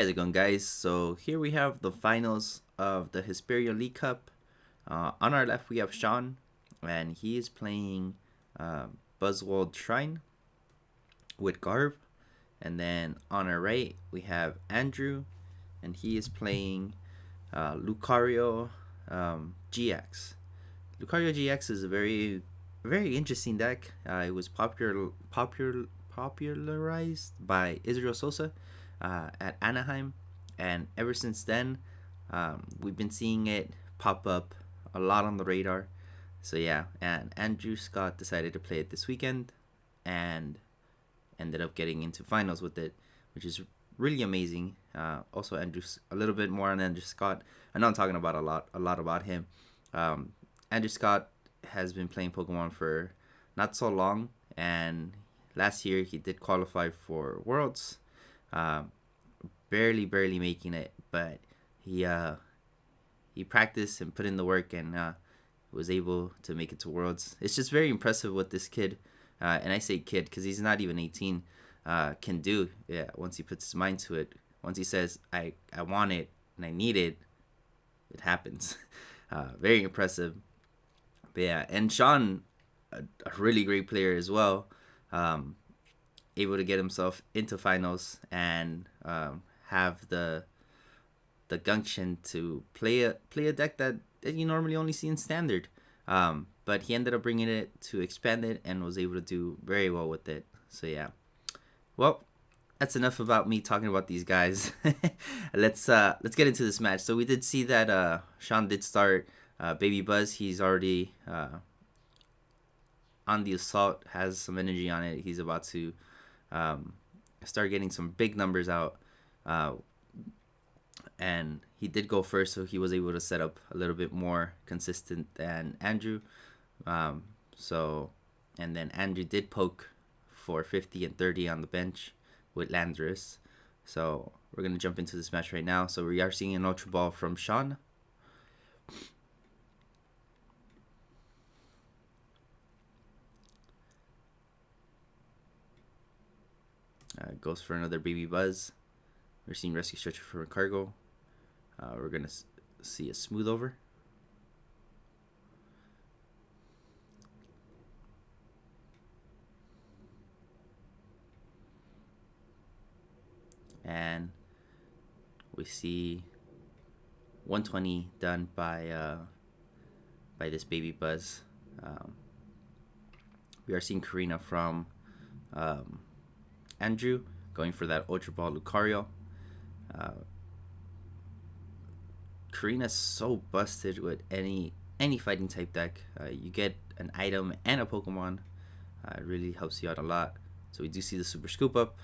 How's it going, guys? So here we have the finals of the Hesperia League Cup. On our left, we have Sean, and he is playing Buzzwole Shrine with Garb. And then on our right, we have Andrew, and he is playing Lucario GX. Lucario GX is a very interesting deck. It was popularized by Israel Sosa at Anaheim, and ever since then, we've been seeing it pop up a lot on the radar. So yeah, and Andrew Scott decided to play it this weekend, and ended up getting into finals with it, which is really amazing. Also, a little bit more on Andrew Scott. I know I'm talking about a lot about him. Andrew Scott has been playing Pokemon for not so long, and last year he did qualify for Worlds. Barely making it, but he practiced and put in the work, and was able to make it to Worlds. It's just very impressive what this kid, and I say kid because he's not even 18, can do. Yeah, once he puts his mind to it, once he says I want it and I need it, it happens. Very impressive. But yeah, and Sean, a really great player as well. Able to get himself into finals and have the gumption to play a deck that you normally only see in standard. But he ended up bringing it to expanded and was able to do very well with it. So yeah, well, that's enough about me talking about these guys. Let's get into this match. So we did see that Sean did start Baby Buzz. He's already on the assault, has some energy on it. He's about to start getting some big numbers out, and he did go first, so he was able to set up a little bit more consistent than Andrew. And then Andrew did poke for 50 and 30 on the bench with Landorous. So we're gonna jump into this match right now. So we are seeing an Ultra Ball from Sean. Goes for another Baby Buzz. We're seeing Rescue Stretcher for Cargo. We're going to see a Smooth Over. And we see 120 done by this Baby Buzz. We are seeing Karina from Andrew going for that Ultra Ball Lucario. Karina's so busted with any fighting type deck. You get an item and a Pokemon. It really helps you out a lot. So we do see the Super Scoop Up.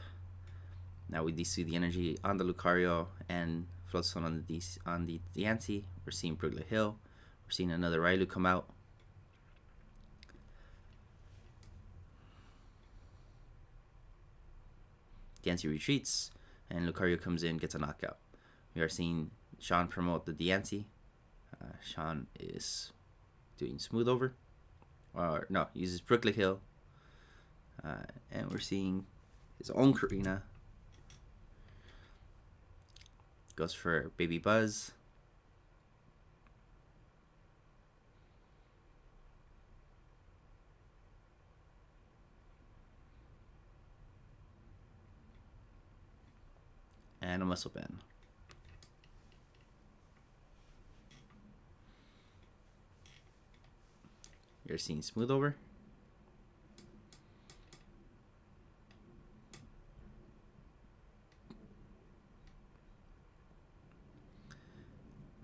Now we do see the energy on the Lucario and Floatstone on the Niantic. We're seeing Brooklyn Hill. We're seeing another Railu come out. Diancie retreats, and Lucario comes in, gets a knockout. We are seeing Sean promote the Diancie. Sean is doing Smooth Over. Or, no, uses Brooklyn Hill. And we're seeing his own Karina. Goes for Baby Buzz. And a Muscle Band. You're seeing Smooth Over.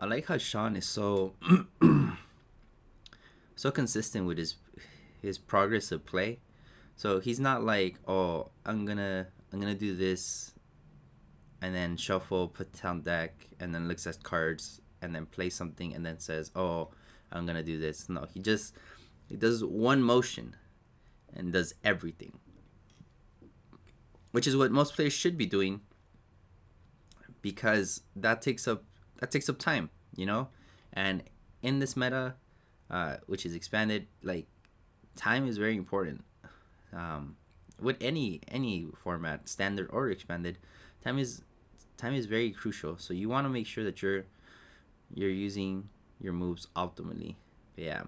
I like how Sean is so consistent with his progress of play. So he's not like, oh, I'm gonna do this, and then shuffle, put down deck, and then looks at cards, and then play something, and then says, oh, I'm gonna do this. No, he does one motion and does everything, which is what most players should be doing, because that takes up time, and in this meta, which is expanded, like, time is very important. With any format, standard or expanded, time is time is very crucial. So you want to make sure that you're using your moves optimally. But yeah.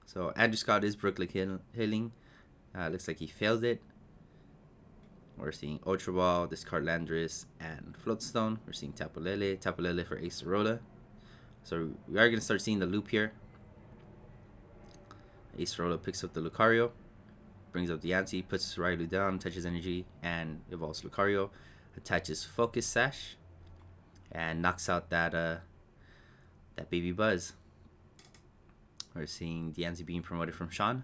So Andrew Scott is Brooklyn healing. Looks like he failed it. We're seeing Ultra Ball, discard Landorous, and Floatstone. We're seeing Tapu Lele for Acerola. So we are going to start seeing the loop here. Acerola picks up the Lucario, brings up the Niantic, puts Railu down, touches energy, and evolves Lucario. Attaches Focus Sash, and knocks out that baby Buzz. We're seeing Niantic being promoted from Sean.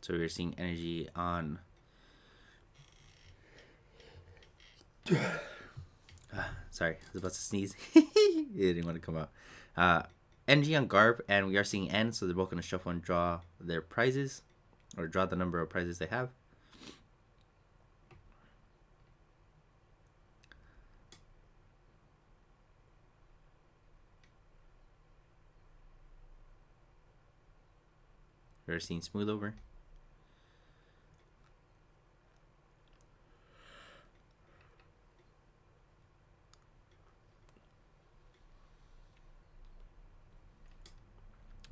So we're seeing energy on sorry, I was about to sneeze. It didn't want to come out. Energy on Garb, and we are seeing N, so they're both going to shuffle and draw their prizes, or draw the number of prizes they have. We're seeing Smooth Over.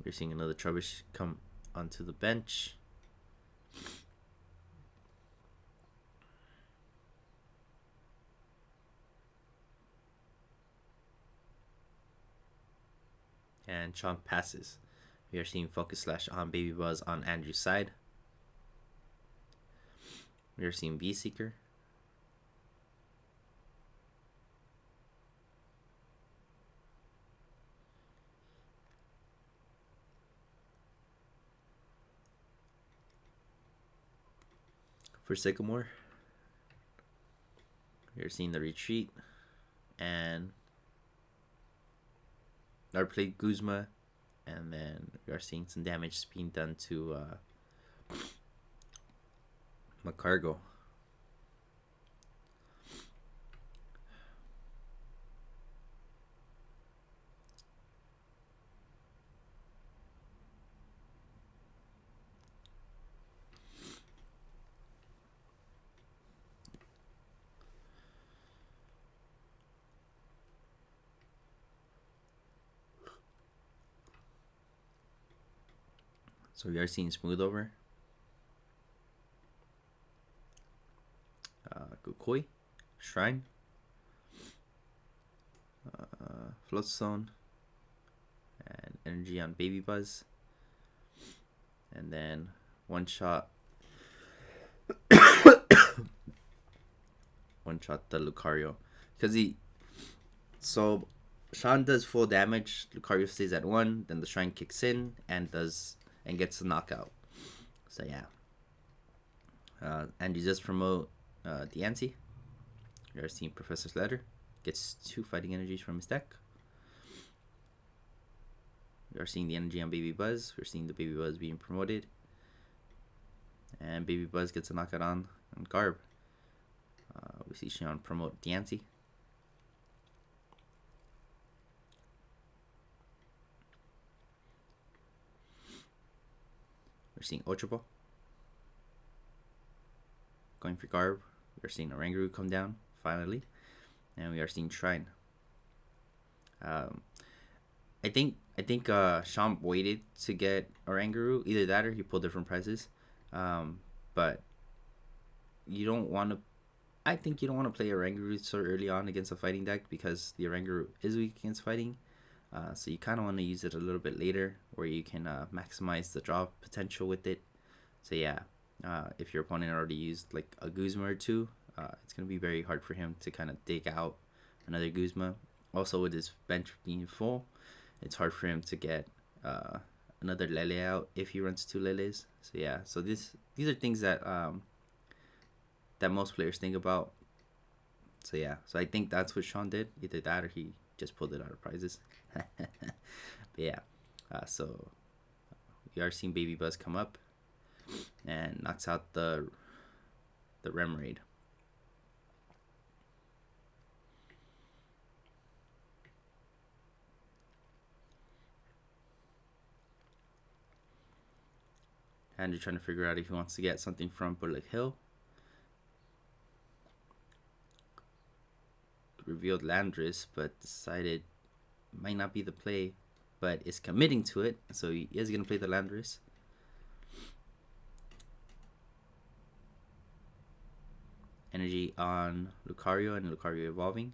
We're seeing another Trubbish come onto the bench. And Chomp passes. We are seeing Focus Slash on Baby Buzz on Andrew's side. We are seeing V-Seeker. For Sycamore, we're seeing the retreat, and our play Guzma, and then we are seeing some damage being done to Macargo. So we are seeing Smooth Over, Gukoi, Shrine, Floatstone, and Energy on Baby Buzz, and then one shot the Lucario, because so Sean does full damage, Lucario stays at 1, then the Shrine kicks in and gets the knockout. So yeah. And you just promote the Anti. We are seeing Professor's Letter. Gets 2 fighting energies from his deck. We are seeing the energy on Baby Buzz. We're seeing the Baby Buzz being promoted. And Baby Buzz gets a knockout on Garb. We see Sean promote the Anti. We're seeing Ultra Ball going for Garb. We're seeing Oranguru come down finally, and we are seeing Shrine. I think Sean waited to get Oranguru, either that or he pulled different prizes. But you don't want to. I think you don't want to play Oranguru so early on against a fighting deck, because the Oranguru is weak against fighting. So you kind of want to use it a little bit later, where you can maximize the draw potential with it. So yeah, if your opponent already used like a Guzma or 2, it's going to be very hard for him to kind of dig out another Guzma. Also, with his bench being full, it's hard for him to get another Lele out if he runs 2 Leles. So yeah, so these are things that that most players think about. So yeah, so I think that's what Sean did. Either that or he just pulled it out of prizes. But yeah, so we are seeing Baby Buzz come up and knocks out the Remoraid. Andrew trying to figure out if he wants to get something from Bullet Hill. Revealed Landorous, but decided might not be the play, but is committing to it, so he is going to play the Landorous. Energy on Lucario and Lucario evolving.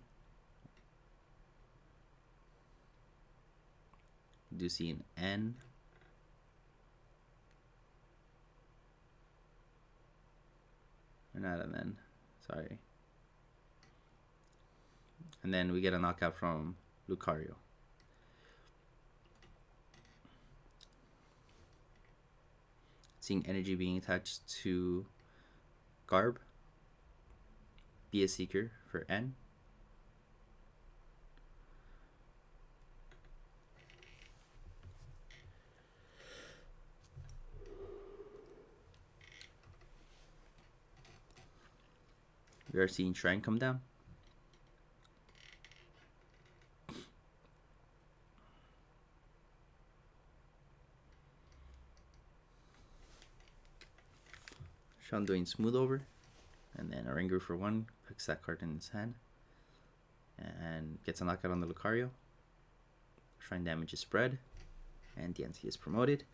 Do see an N. Or not an N, sorry. And then we get a knockout from Lucario. Seeing energy being attached to Garb. Be a Seeker for N. We are seeing Shrine come down. Sean doing Smooth Over. And then Orangu for 1. Picks that card in his hand. And gets a knockout on the Lucario. Shrine damage is spread. And Niantic is promoted.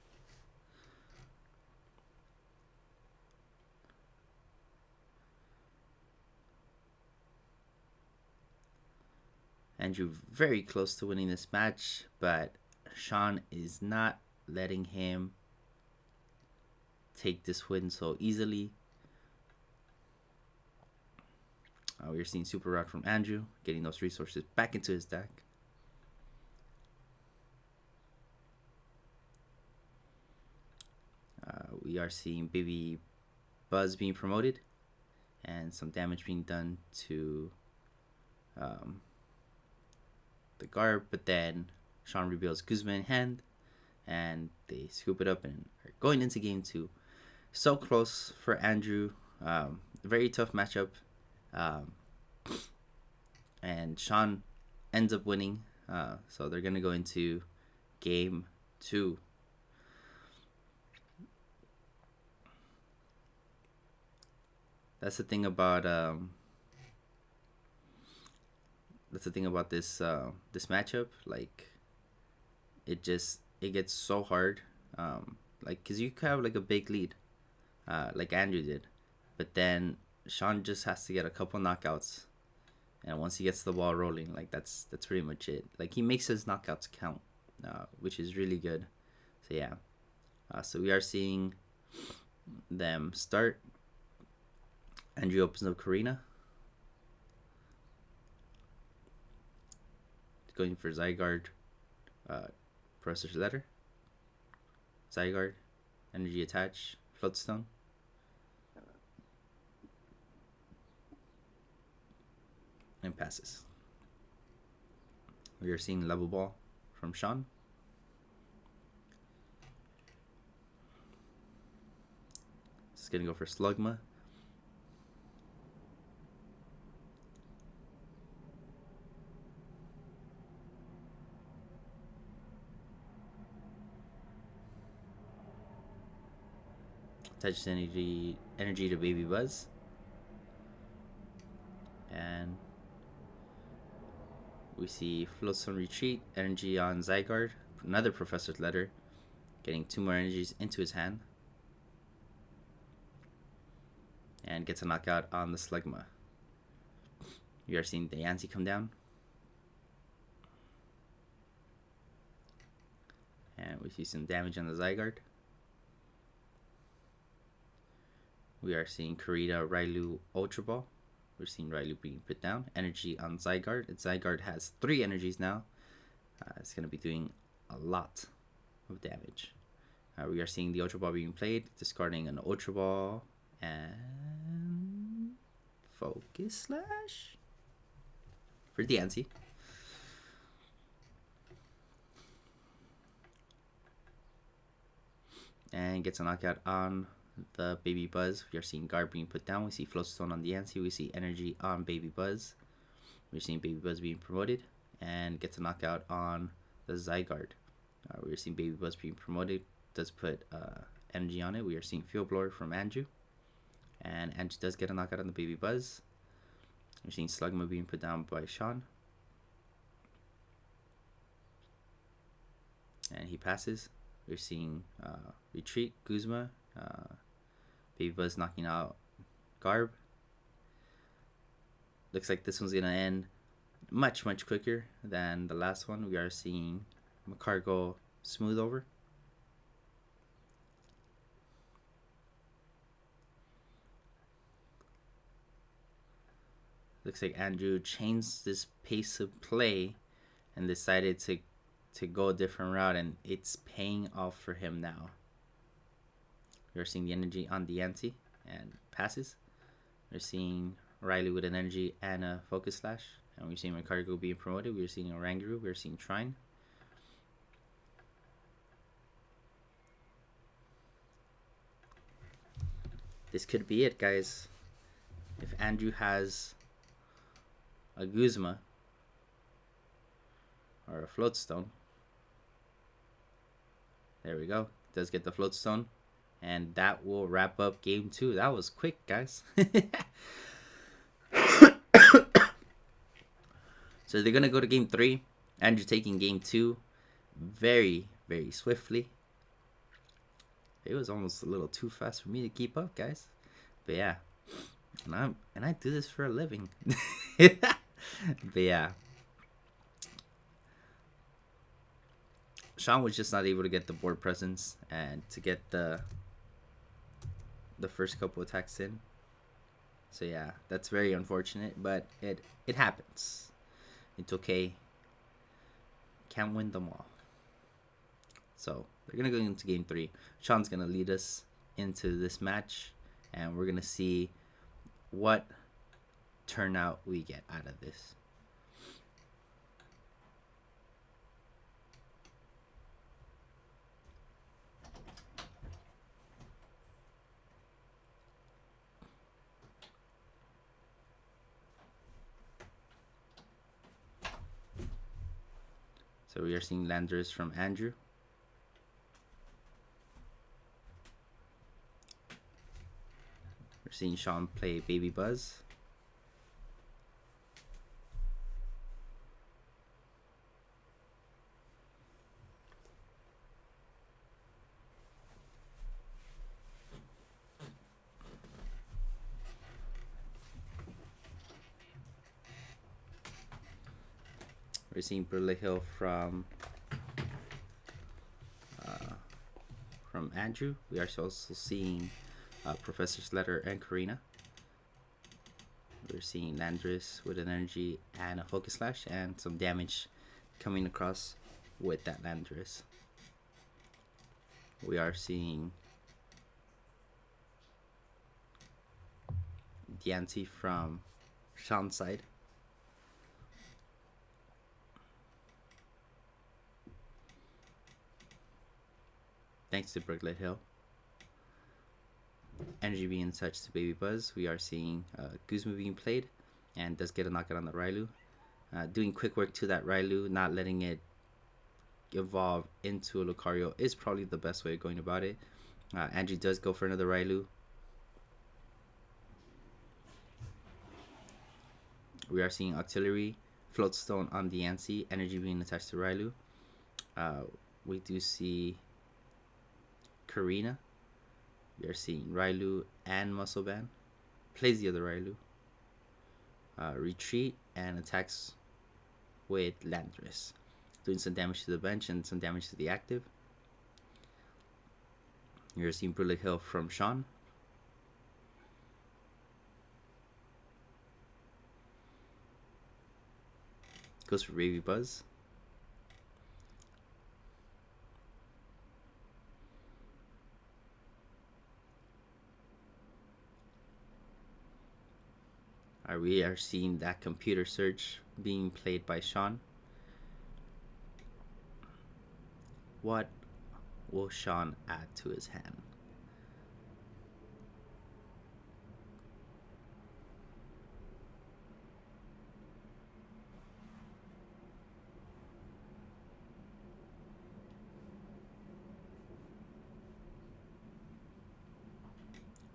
Andrew very close to winning this match, but Sean is not letting him take this win so easily. We're seeing Super Rod from Andrew, getting those resources back into his deck. We are seeing Baby Buzz being promoted and some damage being done to the Garb, but then Sean reveals Guzma in hand and they scoop it up and are going into game 2. So close for Andrew. Very tough matchup. And Sean ends up winning. So they're going to go into game 2. That's the thing about this this matchup. Like, it gets so hard. Like, cause you could have like a big lead, like Andrew did, but then Sean just has to get a couple knockouts, and once he gets the ball rolling, like that's pretty much it. Like, he makes his knockouts count, which is really good. So yeah, so we are seeing them start. Andrew opens up Karina. Going for Zygarde, Professor's Letter. Zygarde, Energy Attach, Floatstone. And passes. We are seeing Level Ball from Sean. It's going to go for Slugma. Touches energy to Baby Buzz. And we see Floatstone Retreat, energy on Zygarde, another Professor's Letter, getting 2 more energies into his hand. And gets a knockout on the Slugma. We are seeing the Niantic come down. And we see some damage on the Zygarde. We are seeing Karita, Railu, Ultra Ball. We're seeing Railu being put down. Energy on Zygarde. Zygarde has 3 energies now. It's going to be doing a lot of damage. We are seeing the Ultra Ball being played, discarding an Ultra Ball and Focus Slash for Niantic. and gets a knockout on the Baby Buzz. We are seeing Garb being put down. We see Floatstone on the Yancy. We see Energy on Baby Buzz. We're seeing Baby Buzz being promoted and gets a knockout on the Zygarde. We're seeing Baby Buzz being promoted. Does put Energy on it. We are seeing Field Blower from Andrew. And Andrew does get a knockout on the Baby Buzz. We're seeing Slugma being put down by Sean. And he passes. We're seeing Retreat, Guzma. Baby Buzz knocking out Garb. Looks like this one's going to end much quicker than the last one. We are seeing Macargo smooth over. Looks like Andrew changed this pace of play and decided to go a different route, and it's paying off for him now. We're seeing the Energy on the Yancy and passes. We're seeing Riley with an Energy and a Focus Slash. And we're seeing Macargo being promoted. We're seeing Oranguru. We're seeing Trine. This could be it, guys. If Andrew has a Guzma or a Floatstone. There we go. Does get the Floatstone. And that will wrap up game 2. That was quick, guys. So they're going to go to game 3. Andrew taking game 2 very swiftly. It was almost a little too fast for me to keep up, guys. But yeah. And I do this for a living. But yeah. Sean was just not able to get the board presence and to get the first couple attacks in. So yeah, that's very unfortunate, but it happens. It's okay. Can't win them all. So they're gonna go into game 3. Sean's gonna lead us into this match, and we're gonna see what turnout we get out of this. So we are seeing Landorous from Andrew. We're seeing Sean play Baby Buzz. We're seeing Burley Hill from Andrew. We are also seeing Professor's Letter and Karina. We're seeing Landorous with an Energy and a Focus Slash and some damage coming across with that Landorous. We are seeing Diancie from Sean's side. Thanks to Bricklet Hill. Energy being attached to Baby Buzz. We are seeing Guzma being played and does get a knockout on the Railu. Doing quick work to that Railu, not letting it evolve into a Lucario is probably the best way of going about it. Andrew does go for another Railu. We are seeing Auxiliary, Floatstone on the Yancy, Energy being attached to Railu. We do see Karina. We are seeing Railu and Muscle Band. Plays the other Railu. Retreat and attacks with Landorous. Doing some damage to the bench and some damage to the active. You're seeing Burley Hill from Sean. Goes for Baby Buzz. We are seeing that computer search being played by Sean. What will Sean add to his hand?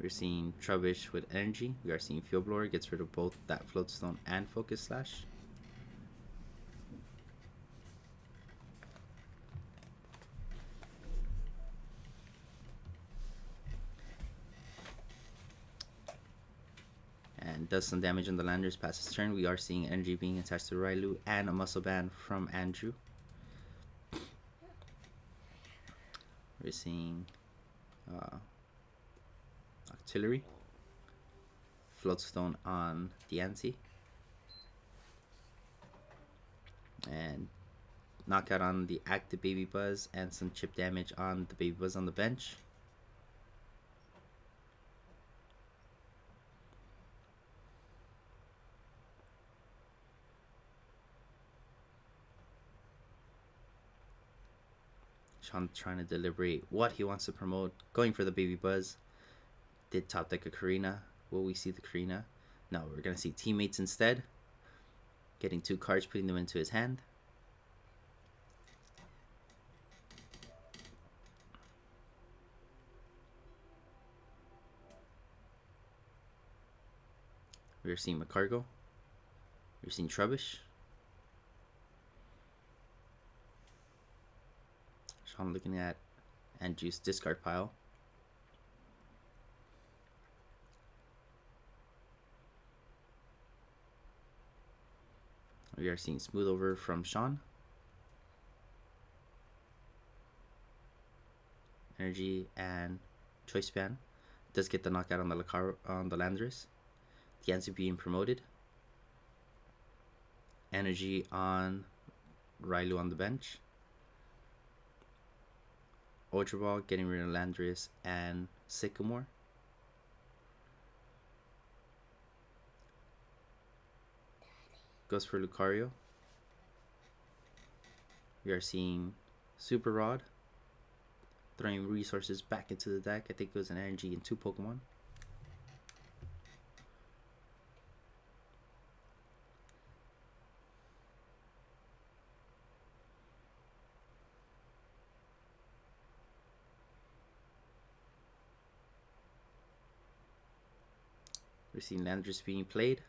We're seeing Trubbish with energy. We are seeing Field Blower gets rid of both that Float Stone and Focus Slash. And does some damage on the Landorous past his turn. We are seeing energy being attached to Railu and a Muscle Band from Andrew. We're seeing Artillery, Floatstone on Diancie, and knockout on the active Baby Buzz and some chip damage on the Baby Buzz on the bench. Sean trying to deliberate what he wants to promote, going for the Baby Buzz. Did top deck a Karina. Will we see the Karina? No, we're going to see Teammates instead. Getting 2 cards, putting them into his hand. We're seeing Macargo. We're seeing Trubbish. Sean looking at Andrew's discard pile. We are seeing Smooth Over from Sean. Energy and Choice Span. Does get the knockout on the Lucario, on the Landorous. Diancie being promoted. Energy on Railu on the bench. Ultra Ball getting rid of Landorous and Sycamore. Goes for Lucario. We are seeing Super Rod throwing resources back into the deck. I think it was an energy in 2 Pokemon. We're seeing Landorous being played.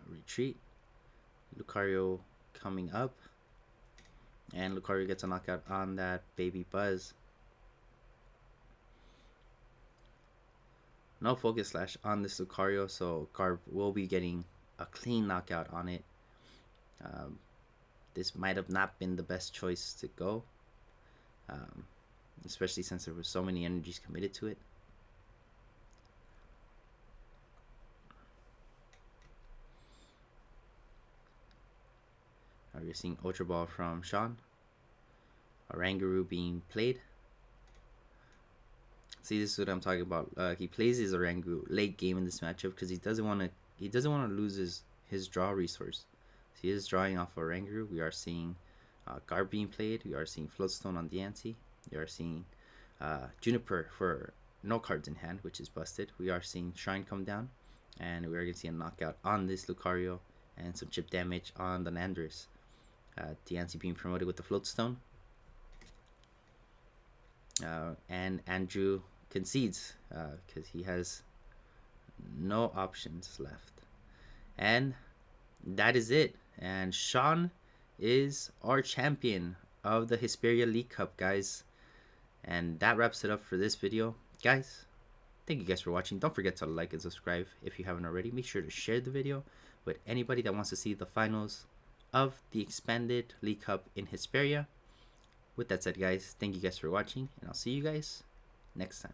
Retreat. Lucario coming up. And Lucario gets a knockout on that Baby Buzz. No Focus Slash on this Lucario, so Garb will be getting a clean knockout on it. This might have not been the best choice to go, especially since there were so many energies committed to it. We're seeing Ultra Ball from Sean. Oranguru being played. See, this is what I'm talking about. He plays his Oranguru late game in this matchup because he doesn't want to lose his draw resource. So he is drawing off Oranguru. We are seeing Garb being played. We are seeing Floatstone on Diancie. We are seeing Juniper for no cards in hand, which is busted. We are seeing Shrine come down, and we are going to see a knockout on this Lucario and some chip damage on the Landorous. Diancie being promoted with the Floatstone. And Andrew concedes because he has no options left. And that is it. And Sean is our champion of the Hesperia League Cup, guys. And that wraps it up for this video. Guys, thank you guys for watching. Don't forget to like and subscribe if you haven't already. Make sure to share the video with anybody that wants to see the finals of the expanded League Cup in Hesperia. With that said, guys, thank you guys for watching, and I'll see you guys next time.